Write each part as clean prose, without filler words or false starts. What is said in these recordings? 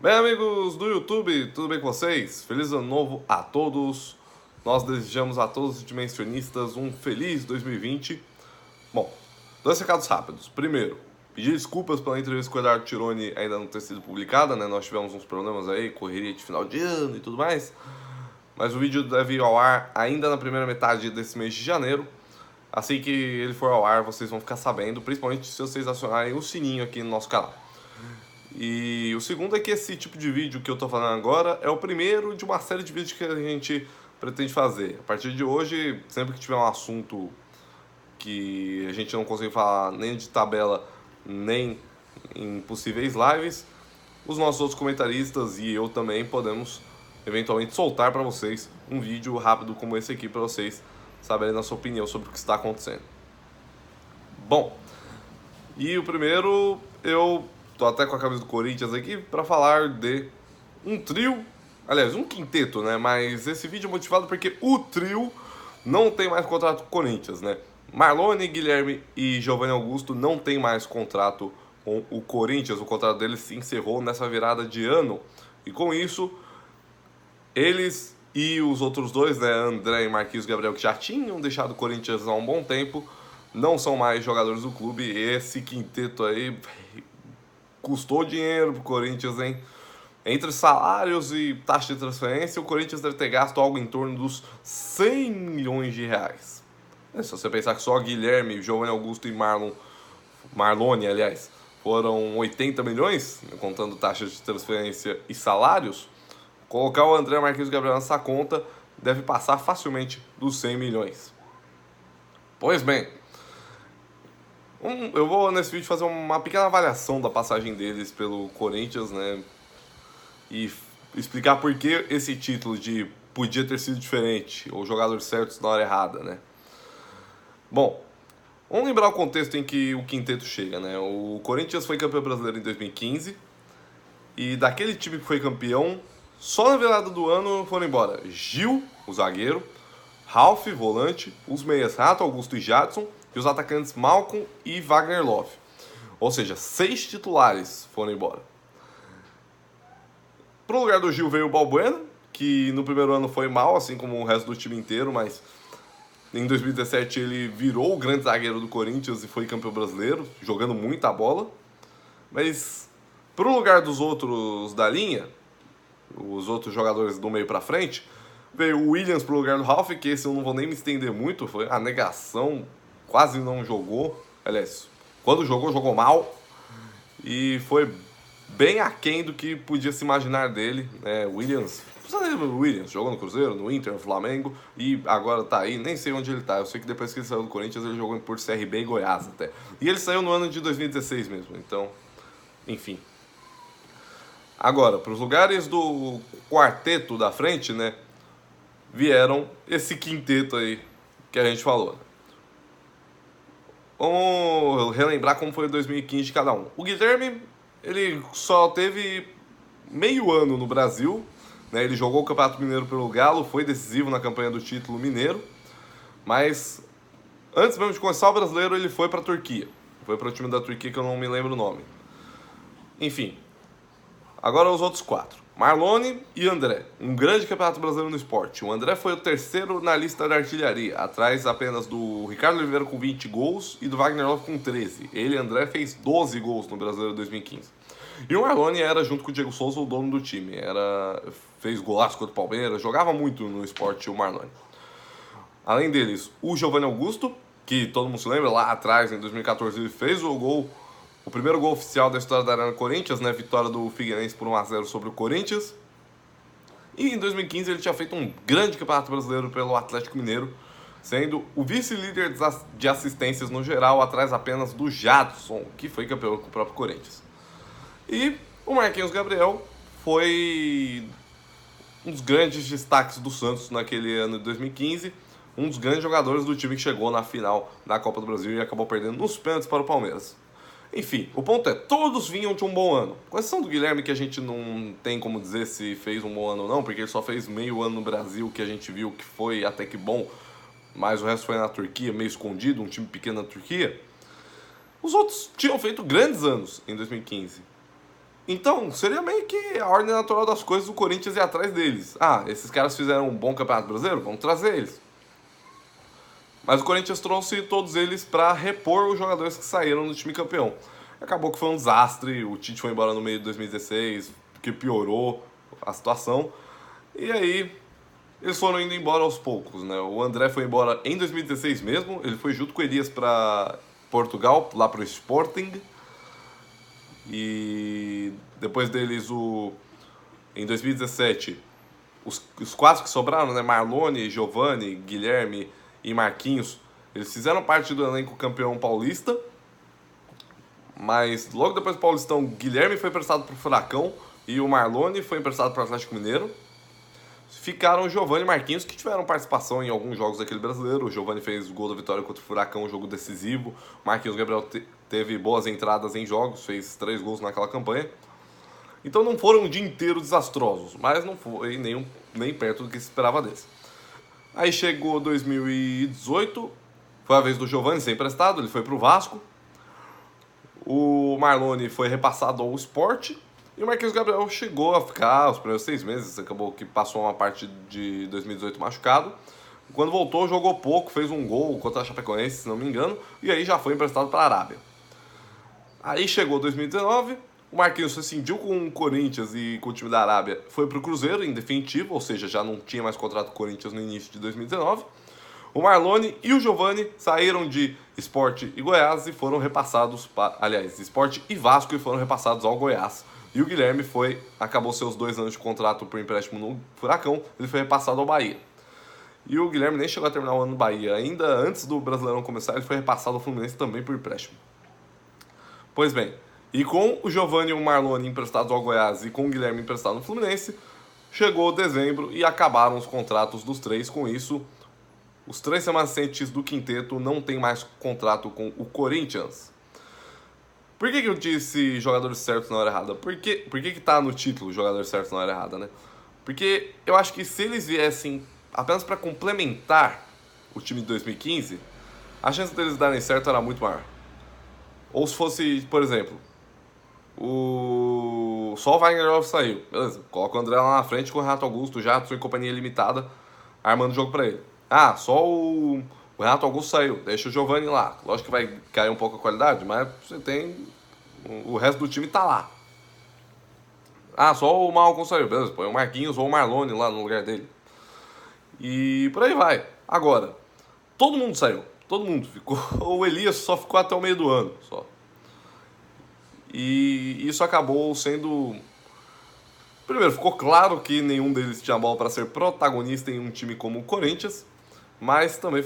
Bem, amigos do YouTube, tudo bem com vocês? Feliz ano novo a todos. Nós desejamos a todos os dimensionistas um feliz 2020. Bom, dois recados rápidos. Primeiro, pedir desculpas pela entrevista com o Eduardo Tironi ainda não ter sido publicada, né? Nós tivemos uns problemas aí, correria de final de ano e tudo mais. Mas o vídeo deve ir ao ar ainda na primeira metade desse mês de janeiro. Assim que ele for ao ar, vocês vão ficar sabendo, principalmente se vocês acionarem o sininho aqui no nosso canal. E o segundo é que esse tipo de vídeo que eu tô falando agora é o primeiro de uma série de vídeos que a gente pretende fazer. A partir de hoje, sempre que tiver um assunto que a gente não consegue falar nem de tabela, nem em possíveis lives, os nossos outros comentaristas e eu também podemos eventualmente soltar para vocês um vídeo rápido como esse aqui para vocês saberem a sua opinião sobre o que está acontecendo. Bom, e o primeiro eu tô até com a camisa do Corinthians aqui para falar de um trio, aliás, um quinteto, né? Mas esse vídeo é motivado porque o trio não tem mais contrato com o Corinthians, né? Marlone, Guilherme e Giovanni Augusto não tem mais contrato com o Corinthians. O contrato deles se encerrou nessa virada de ano. E com isso, eles e os outros dois, né, André e Marquinhos Gabriel, que já tinham deixado o Corinthians há um bom tempo, não são mais jogadores do clube. Esse quinteto aí custou dinheiro pro Corinthians, hein? Entre salários e taxa de transferência, o Corinthians deve ter gasto algo em torno dos 100 milhões de reais. Se você pensar que só Guilherme, Giovanni Augusto e Marlone, aliás, foram 80 milhões, contando taxas de transferência e salários, colocar o André Marquinhos Gabriel nessa conta deve passar facilmente dos 100 milhões. Pois bem, eu vou nesse vídeo fazer uma pequena avaliação da passagem deles pelo Corinthians, né? E explicar por que esse título de podia ter sido diferente, ou jogadores certos na hora errada, né? Bom, vamos lembrar o contexto em que o quinteto chega, né? O Corinthians foi campeão brasileiro em 2015, e daquele time que foi campeão, só na virada do ano foram embora Gil, o zagueiro, Ralf, volante, os meias Rato, Augusto e Jadson, e os atacantes Malcom e Wagner Love. Ou seja, 6 titulares foram embora. Pro lugar do Gil veio o Balbuena, que no primeiro ano foi mal, assim como o resto do time inteiro, mas em 2017 ele virou o grande zagueiro do Corinthians e foi campeão brasileiro, jogando muita bola. Mas pro lugar dos outros da linha, os outros jogadores do meio pra frente, veio o Williams pro lugar do Ralf, que esse eu não vou nem me estender muito, foi a negação, quase não jogou. Aliás, quando jogou, jogou mal. E foi bem aquém do que podia se imaginar dele, né? Williams, você lembra do Williams? Jogou no Cruzeiro, no Inter, no Flamengo, e agora tá aí, nem sei onde ele tá. Eu sei que depois que ele saiu do Corinthians, ele jogou por CRB e Goiás até. E ele saiu no ano de 2016 mesmo, então, enfim. Agora, para os lugares do quarteto da frente, né, vieram esse quinteto aí que a gente falou. Vamos relembrar como foi 2015 de cada um. O Guilherme, ele só teve meio ano no Brasil, né? Ele jogou o Campeonato Mineiro pelo Galo, foi decisivo na campanha do título mineiro, mas antes mesmo de começar o brasileiro, ele foi para a Turquia. Foi para o time da Turquia que eu não me lembro o nome. Enfim, agora os outros 4. Marlone e André. Um grande campeonato brasileiro no esporte. O André foi o terceiro na lista da artilharia, atrás apenas do Ricardo Oliveira com 20 gols e do Wagner Love com 13. Ele, André, fez 12 gols no Brasileiro 2015. E o Marlone era, junto com o Diego Souza, o dono do time. Fez golaço contra o Palmeiras, jogava muito no esporte o Marlone. Além deles, o Giovanni Augusto, que todo mundo se lembra, lá atrás, em 2014, ele fez o primeiro gol oficial da história da Arena Corinthians, né? Vitória do Figueirense por 1-0 sobre o Corinthians. E em 2015 ele tinha feito um grande campeonato brasileiro pelo Atlético Mineiro, sendo o vice-líder de assistências no geral, atrás apenas do Jadson, que foi campeão com o próprio Corinthians. E o Marquinhos Gabriel foi um dos grandes destaques do Santos naquele ano de 2015, um dos grandes jogadores do time que chegou na final da Copa do Brasil e acabou perdendo nos pênaltis para o Palmeiras. Enfim, o ponto é, todos vinham de um bom ano. Com exceção do Guilherme, que a gente não tem como dizer se fez um bom ano ou não, porque ele só fez meio ano no Brasil, que a gente viu que foi até que bom, mas o resto foi na Turquia, meio escondido, um time pequeno na Turquia. Os outros tinham feito grandes anos em 2015. Então, seria meio que a ordem natural das coisas do Corinthians ir atrás deles. Ah, esses caras fizeram um bom campeonato brasileiro? Vamos trazer eles. Mas o Corinthians trouxe todos eles para repor os jogadores que saíram do time campeão. Acabou que foi um desastre, o Tite foi embora no meio de 2016, que piorou a situação. E aí, eles foram indo embora aos poucos, né? O André foi embora em 2016 mesmo, ele foi junto com o Elias para Portugal, lá para o Sporting. E depois deles, em 2017, os quatro que sobraram, né? Marlone, Giovani, Guilherme e Marquinhos, eles fizeram parte do elenco campeão paulista. Mas logo depois do Paulistão, Guilherme foi emprestado para o Furacão e o Marlone foi emprestado para o Atlético Mineiro. Ficaram o Giovani e Marquinhos, que tiveram participação em alguns jogos daquele brasileiro. O Giovani fez o gol da vitória contra o Furacão, um jogo decisivo. O Marquinhos Gabriel teve boas entradas em jogos, fez 3 gols naquela campanha. Então não foram um dia inteiro desastrosos, mas não foi nem perto do que se esperava deles. Aí chegou 2018, foi a vez do Giovani ser emprestado, ele foi para o Vasco. O Marlone foi repassado ao Sport. E o Marquinhos Gabriel chegou a ficar os primeiros 6 meses. Acabou que passou uma parte de 2018 machucado. Quando voltou, jogou pouco, fez um gol contra a Chapecoense, se não me engano. E aí já foi emprestado para a Arábia. Aí chegou 2019. O Marquinhos se cindiu com o Corinthians e com o time da Arábia. Foi para o Cruzeiro em definitivo, ou seja, já não tinha mais contrato com o Corinthians no início de 2019. O Marlone e o Giovani saíram de Sport e Goiás e foram repassados para... Aliás, Sport e Vasco e foram repassados ao Goiás. E o Guilherme acabou seus 2 anos de contrato por empréstimo no Furacão, ele foi repassado ao Bahia. E o Guilherme nem chegou a terminar o ano no Bahia. Ainda antes do Brasileirão começar, ele foi repassado ao Fluminense também por empréstimo. Pois bem, e com o Giovani e o Marlone emprestados ao Goiás e com o Guilherme emprestado no Fluminense, chegou dezembro e acabaram os contratos dos 3. Com isso, os 3 remanescentes do quinteto não têm mais contrato com o Corinthians. Por que eu disse jogadores certos na hora errada? Por que tá no título jogadores certos na hora errada, né? Porque eu acho que se eles viessem apenas para complementar o time de 2015, a chance deles darem certo era muito maior. Ou se fosse, por exemplo, só o Wagner saiu, beleza, coloca o André lá na frente com o Renato Augusto, Jadson e companhia limitada, armando o jogo para ele. Ah, só o Renato Augusto saiu, deixa o Giovani lá. Lógico que vai cair um pouco a qualidade, mas você tem... O resto do time tá lá. Ah, só o Malcom saiu, beleza, põe o Marquinhos ou o Marlone lá no lugar dele. E por aí vai. Agora, todo mundo saiu. Todo mundo ficou. O Elias só ficou até o meio do ano, só. E isso acabou sendo... Primeiro, ficou claro que nenhum deles tinha bola para ser protagonista em um time como o Corinthians, mas também,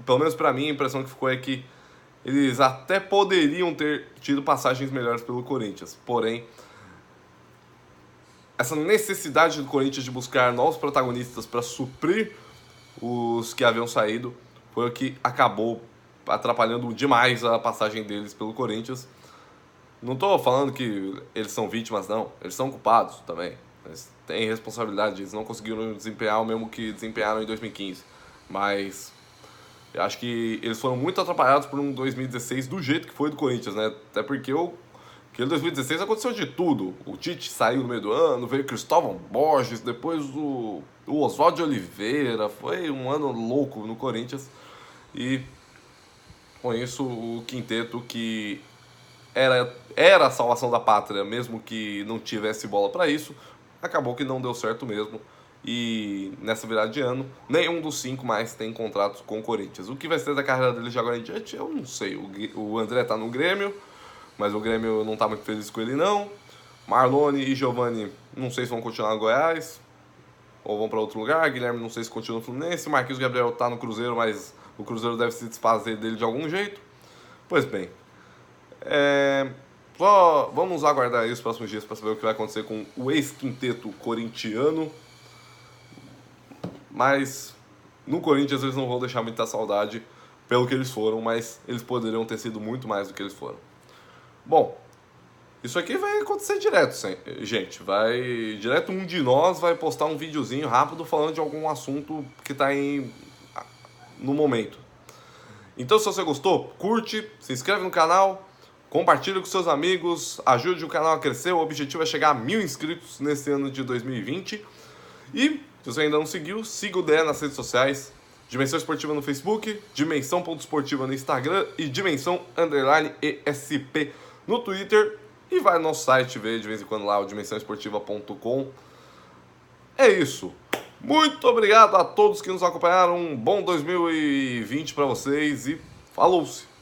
pelo menos para mim, a impressão que ficou é que eles até poderiam ter tido passagens melhores pelo Corinthians. Porém, essa necessidade do Corinthians de buscar novos protagonistas para suprir os que haviam saído foi o que acabou atrapalhando demais a passagem deles pelo Corinthians. Não estou falando que eles são vítimas, não. Eles são culpados também. Eles têm responsabilidade. Eles não conseguiram desempenhar o mesmo que desempenharam em 2015. Mas eu acho que eles foram muito atrapalhados por um 2016 do jeito que foi do Corinthians, né? Até porque aquele 2016 aconteceu de tudo. O Tite saiu no meio do ano, veio Cristóvão Borges, depois o Oswaldo de Oliveira. Foi um ano louco no Corinthians. E com isso o quinteto que era a salvação da pátria, mesmo que não tivesse bola para isso, acabou que não deu certo mesmo. E nessa virada de ano, nenhum dos 5 mais tem contratos com o Corinthians. O que vai ser da carreira dele de agora em diante, eu não sei. O André tá no Grêmio, mas o Grêmio não tá muito feliz com ele não. Marlone e Giovani, não sei se vão continuar no Goiás ou vão para outro lugar. Guilherme, não sei se continua no Fluminense. Marquinhos Gabriel tá no Cruzeiro, mas o Cruzeiro deve se desfazer dele de algum jeito. Pois bem, só vamos aguardar aí os próximos dias para saber o que vai acontecer com o ex-quinteto corintiano. Mas no Corinthians eles não vão deixar muita saudade pelo que eles foram, mas eles poderiam ter sido muito mais do que eles foram. Bom, isso aqui vai acontecer direto, gente. Direto um de nós vai postar um videozinho rápido falando de algum assunto que está no momento. Então se você gostou, curte, se inscreve no canal, Compartilhe com seus amigos, ajude o canal a crescer. O objetivo é chegar a 1000 inscritos nesse ano de 2020. E, se você ainda não seguiu, siga o DE nas redes sociais. Dimensão Esportiva no Facebook, Dimensão.esportiva no Instagram e Dimensão_ESP no Twitter. E vai no nosso site ver de vez em quando lá, o dimensãoesportiva.com. É isso. Muito obrigado a todos que nos acompanharam. Um bom 2020 para vocês e falou-se!